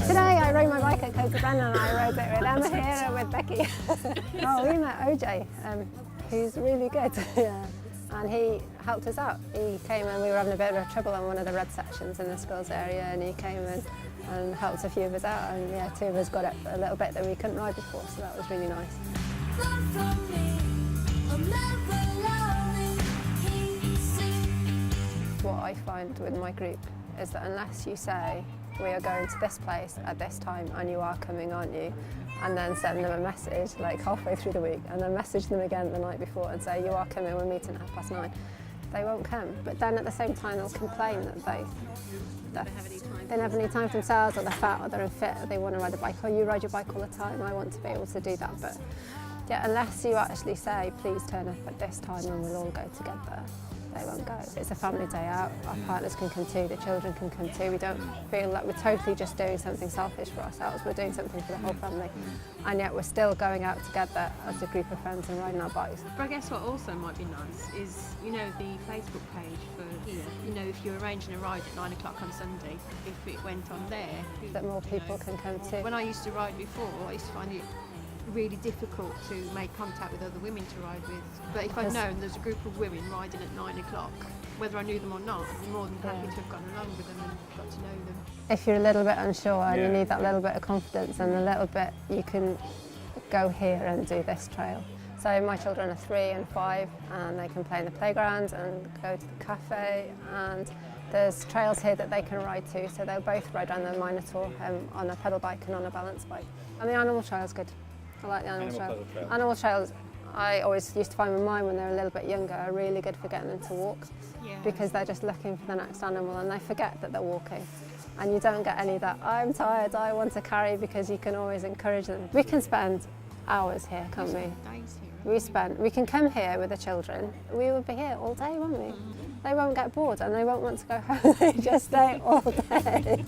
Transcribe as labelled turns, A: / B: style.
A: Today I rode my bike at Coed y Brenin and I rode it with Emma here and with Becky. Oh, we met OJ, who's really good. Yeah. And he helped us out. He came and we were having a bit of trouble on one of the red sections in the schools area, and he came in and helped a few of us out, and yeah, two of us got up a little bit that we couldn't ride before, so that was really nice. What I find with my group is that unless you say, we are going to this place at this time and you are coming, aren't you? And then send them a message like halfway through the week and then message them again the night before and say, you are coming, we're meeting at 9:30. They won't come. But then at the same time they'll complain that they never need time for themselves, or they're fat, or they're unfit, or they want to ride a bike. Oh, you ride your bike all the time, I want to be able to do that. But yeah, unless you actually say, please turn up at this time and we'll all go together, they won't go. It's a family day out, our partners can come too, the children can come too. We don't feel like we're totally just doing something selfish for ourselves, we're doing something for the whole family. And yet we're still going out together as a group of friends and riding our bikes.
B: But I guess what also might be nice is, you know, the Facebook page for here. You know, if you're arranging a ride at 9 o'clock on Sunday, if it went on there.
A: That more people can come too.
B: When I used to ride before, I used to find it really difficult to make contact with other women to ride with. But if I'd known there's a group of women riding at 9 o'clock, whether I knew them or not, I'd be more than happy to have gone along with them and got to know them.
A: If you're a little bit unsure and you need that little bit of confidence and a little bit, you can go here and do this trail. So my children are 3 and 5 and they can play in the playgrounds and go to the cafe, and there's trails here that they can ride to, so they'll both ride on the Minotaur on a pedal bike and on a balance bike. And the animal trail's good. I like the animal trail. Animal trails, I always used to find with mine when they were a little bit younger, are really good for getting them to walk, because they're just looking for the next animal and they forget that they're walking. And you don't get any of that, I'm tired, I want to carry, because you can always encourage them. We can spend hours here, can't we? We can come here with the children. We would be here all day, won't we? They won't get bored and they won't want to go home, they just stay all day.